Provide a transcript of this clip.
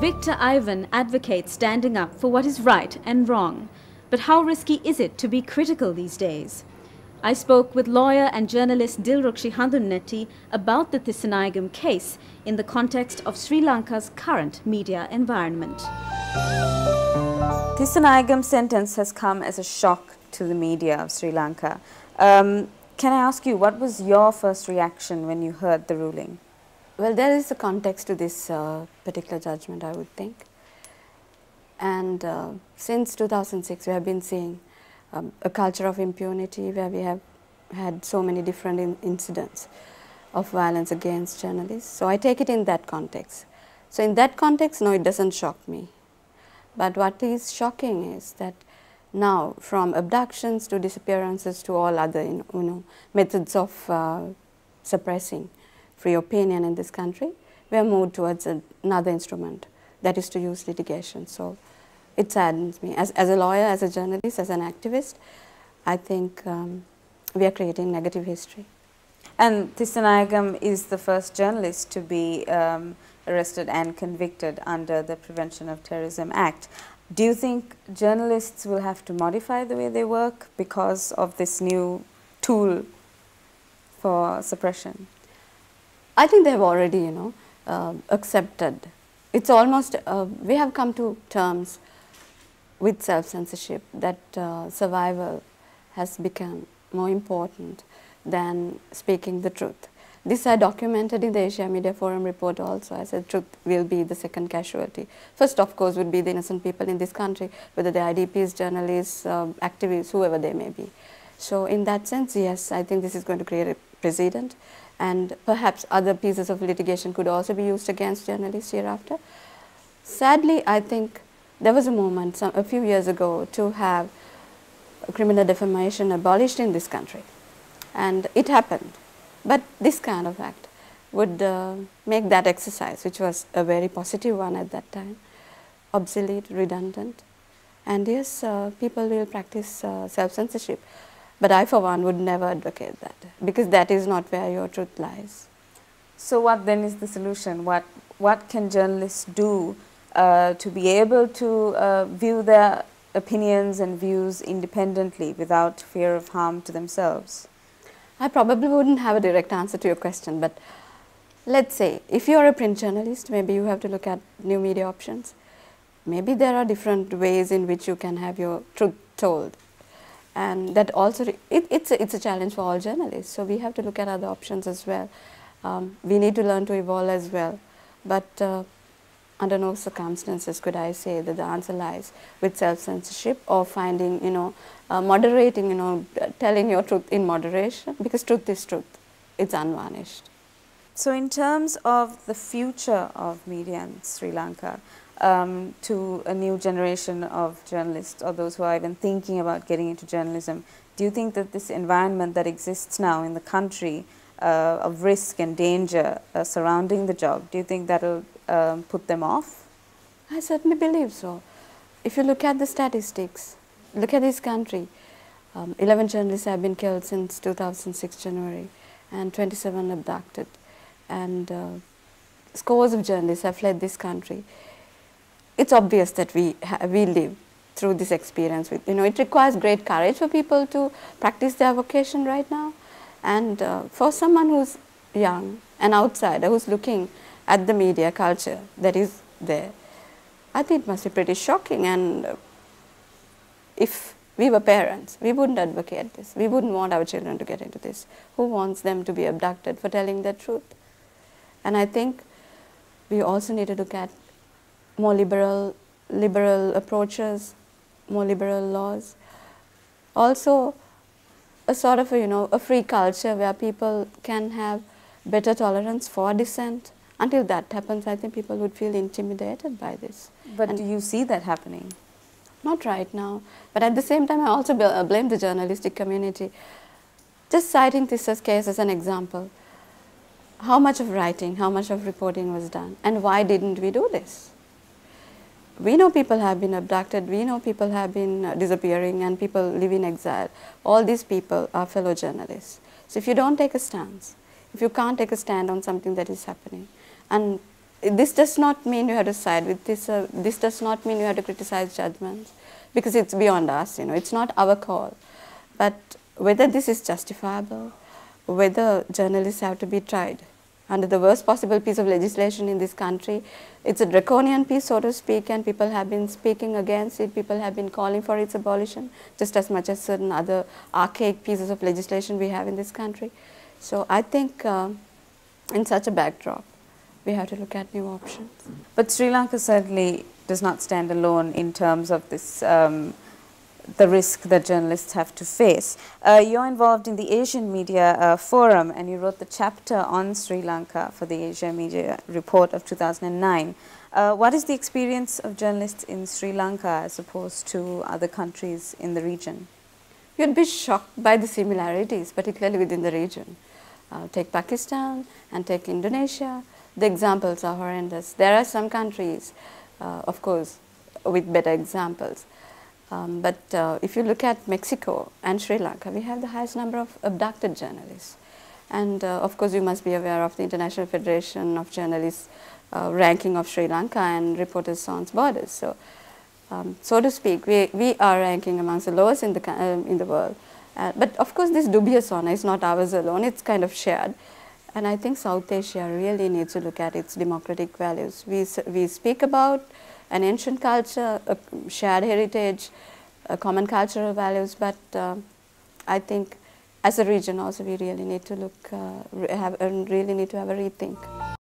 Victor Ivan advocates standing up for what is right and wrong. But how risky is it to be critical these days? I spoke with lawyer and journalist Dilrukshi Handunnetti about the Thisanayagam case in the context of Sri Lanka's current media environment. Thissanayagam's sentence has come as a shock to the media of Sri Lanka. Can I ask you, what was your first reaction when you heard the ruling? Well, there is a context to this particular judgment, I would think. And since 2006, we have been seeing a culture of impunity where we have had so many different incidents of violence against journalists. So I take it in that context. So in that context, no, it doesn't shock me. But what is shocking is that now, from abductions to disappearances to all other methods of suppressing free opinion in this country, we have moved towards another instrument, that is to use litigation. So it saddens me. As a lawyer, as a journalist, as an activist, I think we are creating negative history. And Thisanayagam is the first journalist to be arrested and convicted under the Prevention of Terrorism Act. Do you think journalists will have to modify the way they work because of this new tool for suppression? I think they have already, accepted. It's almost, we have come to terms with self-censorship, that survival has become more important than speaking the truth. This I documented in the Asia Media Forum report also. I said truth will be the second casualty. First, of course, would be the innocent people in this country, whether they are IDPs, journalists, activists, whoever they may be. So in that sense, yes, I think this is going to create a precedent, and perhaps other pieces of litigation could also be used against journalists hereafter. Sadly, I think there was a moment a few years ago to have criminal defamation abolished in this country, and it happened. But this kind of act would make that exercise, which was a very positive one at that time, obsolete, redundant. And yes, people will practice self-censorship. But I, for one, would never advocate that, because that is not where your truth lies. So what then is the solution? What can journalists do to be able to view their opinions and views independently without fear of harm to themselves? I probably wouldn't have a direct answer to your question, but let's say if you are a print journalist, maybe you have to look at new media options. Maybe there are different ways in which you can have your truth told. And that also, it's a challenge for all journalists. So we have to look at other options as well. We need to learn to evolve as well. But under no circumstances could I say that the answer lies with self-censorship or finding, moderating, telling your truth in moderation, because truth is truth. It's unvarnished. So in terms of the future of media in Sri Lanka, to a new generation of journalists or those who are even thinking about getting into journalism, do you think that this environment that exists now in the country of risk and danger surrounding the job, do you think that will put them off? I certainly believe so. If you look at the statistics, look at this country, 11 journalists have been killed since 2006 January and 27 abducted, and scores of journalists have fled this country. It's obvious that we live through this experience. It requires great courage for people to practice their vocation right now. And for someone who's young, an outsider, who's looking at the media culture that is there, I think it must be pretty shocking. And if we were parents, we wouldn't advocate this. We wouldn't want our children to get into this. Who wants them to be abducted for telling the truth? And I think we also need to look at more liberal approaches, more liberal laws. Also, a sort of a free culture where people can have better tolerance for dissent. Until that happens, I think people would feel intimidated by this. But do you see that happening? Not right now. But at the same time, I also blame the journalistic community. Just citing this case as an example, how much of writing, how much of reporting was done, and why didn't we do this? We know people have been abducted, we know people have been disappearing, and people live in exile. All these people are fellow journalists. So if you don't take a stance, if you can't take a stand on something that is happening, and this does not mean you have to side with this. This does not mean you have to criticize judgments, because it's beyond us. It's not our call. But whether this is justifiable, whether journalists have to be tried under the worst possible piece of legislation in this country, it's a draconian piece, so to speak, and people have been speaking against it. People have been calling for its abolition, just as much as certain other archaic pieces of legislation we have in this country. So I think in such a backdrop, we have to look at new options. But Sri Lanka certainly does not stand alone in terms of this, the risk that journalists have to face. You're involved in the Asian Media Forum, and you wrote the chapter on Sri Lanka for the Asia Media Report of 2009. What is the experience of journalists in Sri Lanka as opposed to other countries in the region? You'd be shocked by the similarities, particularly within the region. Take Pakistan and take Indonesia. The examples are horrendous. There are some countries, of course, with better examples. But if you look at Mexico and Sri Lanka, we have the highest number of abducted journalists. And of course, you must be aware of the International Federation of Journalists ranking of Sri Lanka and Reporters Sans Borders. So, so to speak, we are ranking amongst the lowest in the world. But of course, this dubious honor is not ours alone. It's kind of shared. And I think South Asia really needs to look at its democratic values. We speak about an ancient culture, a shared heritage, a common cultural values, but I think as a region also we really need to look, really need to have a rethink.